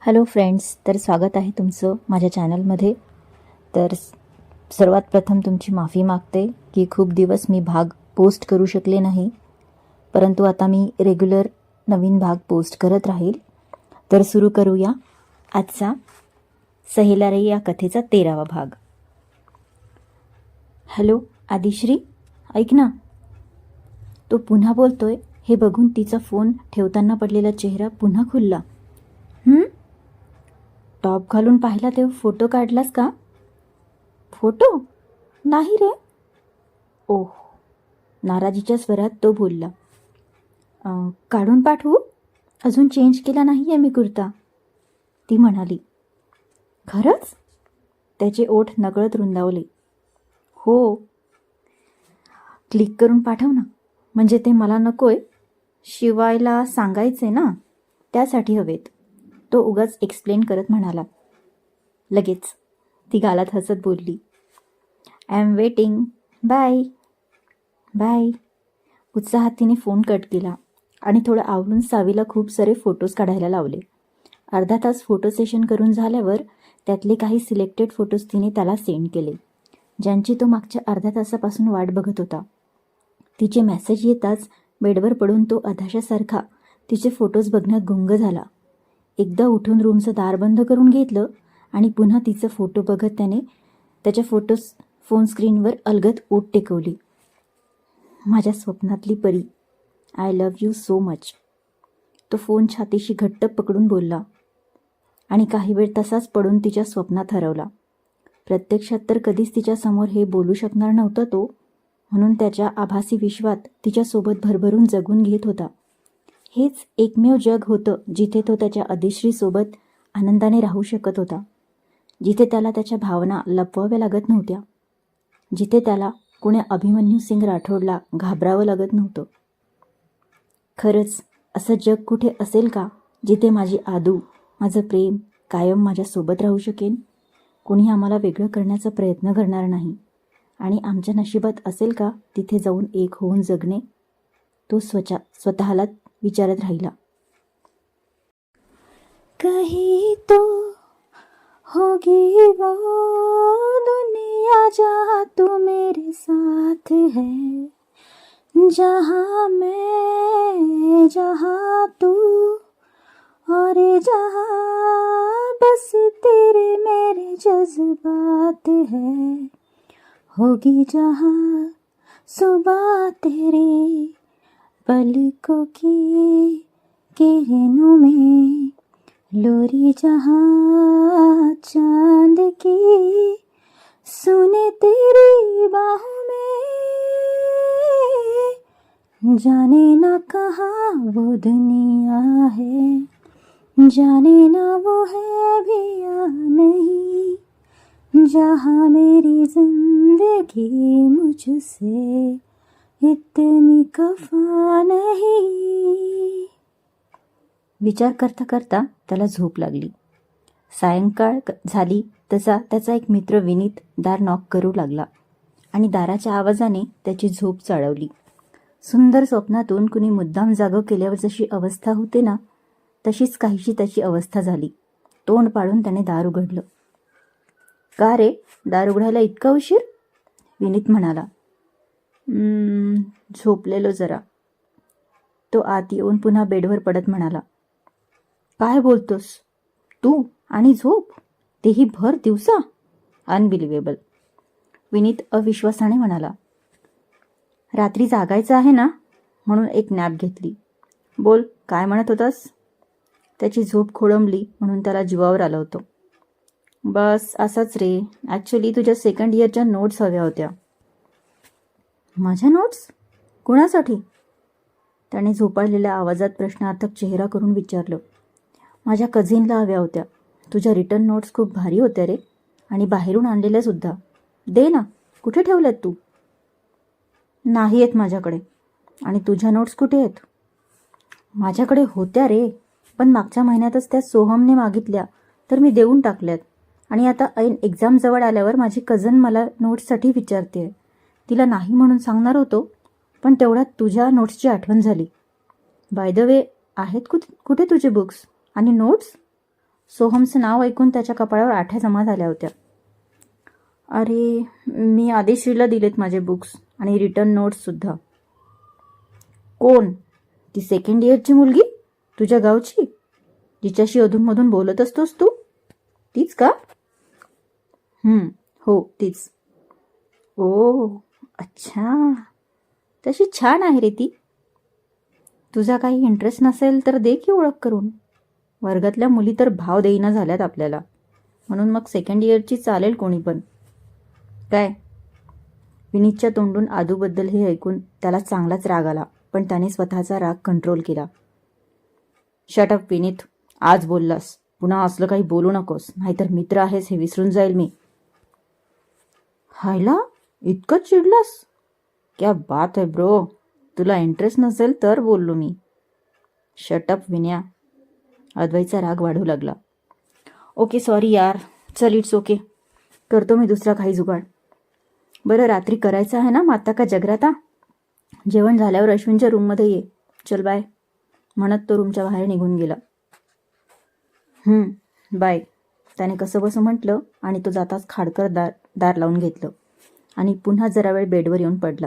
Hello friends, तर स्वागत आहे तुमचं माझ्या चॅनलमध्ये. तर सर्वात प्रथम तुमची माफी मागते की खूप दिवस मी भाग पोस्ट करू शकले नाही, परंतु आता मी रेग्युलर नवीन भाग पोस्ट करत राहील. तर सुरू करूया आजचा सहेला रे या कथेचा 13वा भाग. हॅलो आदिश्री, ऐक ना. तो पुन्हा बोलतोय हे बघून तिचा फोन ठेवताना पडलेला चेहरा पुन्हा खुलला. टॉप घालून पाहिला तेव्हा फोटो काढलास का? फोटो नाही रे. ओह, नाराजीच्या स्वरात तो बोलला. काढून पाठवू? अजून चेंज केला नाही आहे मी कुर्ता, ती म्हणाली. खरंच? त्याचे ओठ नकळत रुंदावले. हो. क्लिक करून पाठव ना, म्हणजे ते मला नकोय, शिवायला सांगायचे ना, त्यासाठी हवेत, तो उगाच एक्सप्लेन करत म्हणाला. लगेच ती गालात हसत बोलली. I am waiting. Bye bye. उत्साहात तिने फोन कट केला आणि थोडं आवरून सावीला खूप सारे फोटोज काढायला लावले. अर्धा तास फोटो सेशन करून झाल्यावर त्यातले काही सिलेक्टेड फोटोज तिने त्याला सेंड केले, ज्यांची तो मागच्या अर्ध्या तासापासून वाट बघत होता. तिचे मेसेज येताच बेडवर पडून तो अधाशासारखा तिचे फोटोज बघण्यात गुंग झाला. एकदा उठून रूमचं दार बंद करून घेतलं आणि पुन्हा तिचं फोटो बघत त्याने त्याच्या फोन स्क्रीनवर अलगद ओठ टेकवली. माझ्या स्वप्नातली परी, I love you so much, तो फोन छातीशी घट्ट पकडून बोलला आणि काही वेळ तसाच पडून तिच्या स्वप्नात हरवला. प्रत्यक्षात तर कधीच तिच्यासमोर हे बोलू शकणार नव्हता तो, म्हणून त्याच्या आभासी विश्वात तिच्यासोबत भरभरून जगून घेत होता. हेच एकमेव जग होतं जिथे तो त्याच्या अधिश्रीसोबत आनंदाने राहू शकत होता, जिथे त्याला त्याच्या भावना लपवाव्या लागत नव्हत्या, जिथे त्याला कुण्या अभिमन्यू सिंग राठोडला घाबरावं लागत नव्हतं. खरंच असं जग कुठे असेल का, जिथे माझी आदू, माझं प्रेम कायम माझ्यासोबत राहू शकेन? कुणी आम्हाला वेगळं करण्याचा प्रयत्न करणार नाही आणि आमच्या नशिबात असेल का तिथे जाऊन एक होऊन जगणे? तो स्वतःला विचारत राहिला. कहीं तो होगी वो दुनिया जहाँ तू मेरे साथ है, जहाँ मैं जहाँ तू और जहाँ बस तेरे मेरे जज्बात है, होगी जहाँ सुबह तेरे पलकों की किरणों में, लोरी जहाँ चांद की सुने तेरी बाहों में, जाने ना कहाँ वो दुनिया है, जाने ना वो है भी या नहीं, जहाँ मेरी जिंदगी मुझसे इतनी खफा नहीं. विचार करता करता त्याला झोप लागली. सायंकाळ झाली तसा त्याचा एक मित्र विनीत दार नॉक करू लागला आणि दाराच्या आवाजाने त्याची झोप चाळवली. सुंदर स्वप्नातून कुणी मुद्दाम जागं केल्यावर जशी अवस्था होते ना, तशीच काहीशी त्याची अवस्था झाली. तोंड पाडून त्याने दार उघडलं. का रे, दार उघडायला इतका उशीर? विनीत म्हणाला. झोपलेलो जरा, तो आत येऊन पुन्हा बेडवर पडत म्हणाला. काय बोलतोस तू? आणि झोप, तेही भर दिवसा? अनबिलिव्हेबल, विनीत अविश्वासाने म्हणाला. रात्री जागायचं आहे ना, म्हणून एक नॅप घेतली. बोल, काय म्हणत होतास? त्याची झोप खोळंबली म्हणून त्याला जीवावर आलं होतं. बस असंच रे, ॲक्च्युली तुझ्या सेकंड इयरच्या नोट्स हव्या होत्या. माझ्या नोट्स? कोणासाठी? त्याने झोपाळलेल्या आवाजात प्रश्नार्थक चेहरा करून विचारलं. माझ्या कझिनला हव्या होत्या. तुझ्या रिटर्न नोट्स खूप भारी होत्या रे, आणि बाहेरून आणलेल्या सुद्धा. दे ना, कुठे ठेवल्यात तू? नाही आहेत माझ्याकडे. आणि तुझ्या नोट्स कुठे आहेत? माझ्याकडे होत्या रे, पण मागच्या महिन्यातच त्या सोहमने मागितल्या तर मी देऊन टाकल्यात, आणि आता ऐन एक्झाम जवळ आल्यावर माझी कझन मला नोट्ससाठी विचारते. तिला नाही म्हणून सांगणार होतो, पण तेवढ्यात तुझ्या नोट्सची आठवण झाली. बाय द वे, आहेत कुठे तुझे बुक्स आणि नोट्स? सोहमचं नाव ऐकून त्याच्या कपाळावर आठ्या जमा झाल्या होत्या. अरे, मी आदेश्रीला दिलेत माझे बुक्स आणि रिटर्न नोट्ससुद्धा. कोण? ती सेकंड इयरची मुलगी तुझ्या गावची, जिच्याशी अधूनमधून बोलत असतोस तू, तीच का? हो तीच. ओ अच्छा, तशी छान आहे रे ती. तुझा काही इंटरेस्ट नसेल तर दे की ओळख करून. वर्गातल्या मुली तर भाव देईना झाल्यात आपल्याला, म्हणून मग सेकंड इयरची चालेल कोणी पण. काय? विनीतच्या तोंडून आदूबद्दल हे ऐकून त्याला चांगलाच राग आला, पण त्याने स्वतःचा राग कंट्रोल केला. शट अप विनीत, आज बोललास, पुन्हा असलं काही बोलू नकोस, नाहीतर मित्र आहेस हे विसरून जाईल मी. हायला, इतकं चिडलास? क्या बात है ब्रो, तुला इंटरेस्ट नसेल तर बोललो मी. शटअप विन्या. अद्वैतचा राग वाढू लागला. ओके सॉरी यार, चल इट्स ओके, करतो मी दुसरा काही जुगाड. बरं, रात्री करायचं आहे ना माता का जगराता? जेवण झाल्यावर अश्विनच्या रूममध्ये ये. चल बाय, म्हणत तो रूमच्या बाहेर निघून गेला. बाय, त्याने कसं बसं म्हटलं आणि तो जाताच खाडकर दार लावून घेतलं आणि पुन्हा जरा वेळ बेडवर येऊन पडला.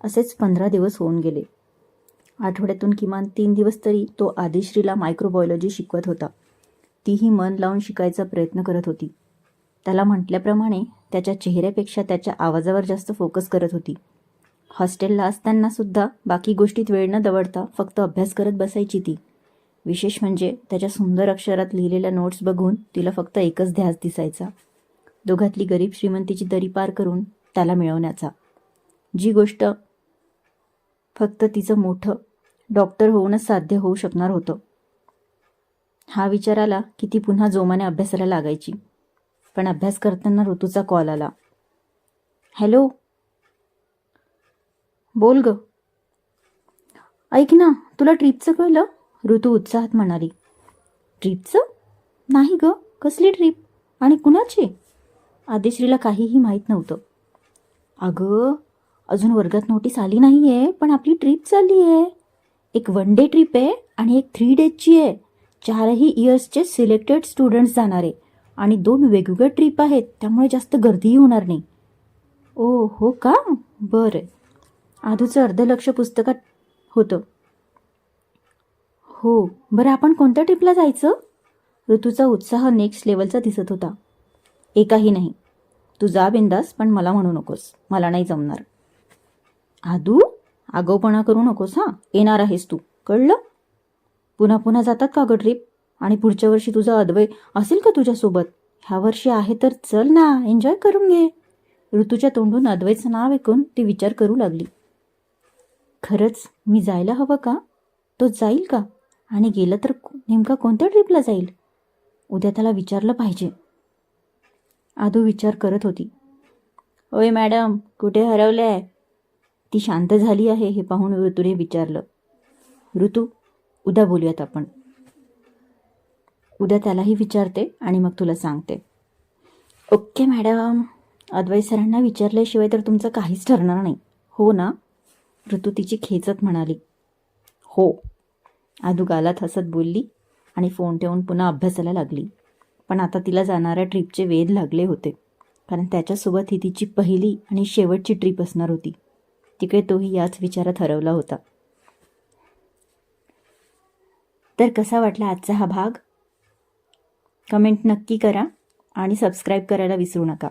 असेच 15 दिवस होऊन गेले. आठवड्यातून किमान 3 दिवस तरी तो आदिश्रीला मायक्रोबायोलॉजी शिकवत होता. तीही मन लावून शिकायचा प्रयत्न करत होती. त्याला म्हटल्याप्रमाणे त्याच्या चेहऱ्यापेक्षा त्याच्या आवाजावर जास्त फोकस करत होती. हॉस्टेलला असताना सुद्धा बाकी गोष्टीत वेळ न दवडता फक्त अभ्यास करत बसायची ती. विशेष म्हणजे त्याच्या सुंदर अक्षरात लिहिलेल्या नोट्स बघून तिला फक्त एकच ध्यास दिसायचा, दोघातली गरीब श्रीमंतीची दरी पार करून त्याला मिळवण्याचा. जी गोष्ट फक्त तिचं मोठं डॉक्टर होऊनच साध्य होऊ शकणार होतं. हा विचार आला की ती पुन्हा जोमाने अभ्यासाला लागायची. पण अभ्यास करताना ऋतूचा कॉल आला. हॅलो, बोल ग. ऐक ना, तुला ट्रीपचं कळलं? ऋतू उत्साहात म्हणाली. ट्रीपचं? नाही ग, कसली ट्रीप आणि कुणाची? आदिश्रीला काहीही माहीत नव्हतं. अगं, अजून वर्गात नोटीस आली नाही आहे, पण आपली ट्रीप चालली आहे. एक 1 डे ट्रीप आहे आणि एक 3 डेजची आहे. 4ही इयर्सचे सिलेक्टेड स्टुडंट्स जाणार आहे आणि 2 वेगवेगळ्या ट्रीप आहेत, त्यामुळे जास्त गर्दीही होणार नाही. ओ हो का, बरं. आधूचं अर्ध लक्ष पुस्तकात होतं. हो, बरं, आपण कोणत्या ट्रिपला जायचं? ऋतूचा उत्साह नेक्स्ट लेवलचा दिसत होता. एकाही नाही, तू जा बिंदास, पण मला म्हणू नकोस, मला नाही जमणार. आदू, आगाऊपणा करू नकोस हां, येणार आहेस तू, कळलं? पुन्हा पुन्हा जातात का गं ट्रिप? आणि पुढच्या वर्षी तुझा अद्वै असेल का तुझ्यासोबत? ह्या वर्षी आहे तर चल ना, एन्जॉय करून घे. ऋतूच्या तोंडून अद्वैतचं नाव ऐकून ती विचार करू लागली. खरंच मी जायला हवं का? तो जाईल का? आणि गेलं तर नेमका कोणत्या ट्रिपला जाईल? उद्या त्याला विचारलं पाहिजे. आदू विचार करत होती. ओय मॅडम, कुठे हरवले आहे? ती शांत झाली आहे हे पाहून ऋतूने विचारलं. ऋतू, उद्या बोलूयात आपण. उद्या त्यालाही विचारते आणि मग तुला सांगते. Okay madam. अद्वैत सरांना विचारल्याशिवाय तर तुमचं काहीच ठरणार नाही, हो ना? ऋतू तिची खेचत म्हणाली. हो. आदू गालात हसत बोलली आणि फोन ठेवून पुन्हा अभ्यासाला लागली. पण आता तिला जाणाऱ्या ट्रीपचे वेध लागले होते, कारण त्याच्यासोबत ही तिची पहिली आणि शेवटची ट्रीप असणार होती. तिकडे तोही याच विचारात हरवला होता. तर कसा वाटला आजचा हा भाग? कमेंट नक्की करा आणि सबस्क्राईब करायला विसरू नका.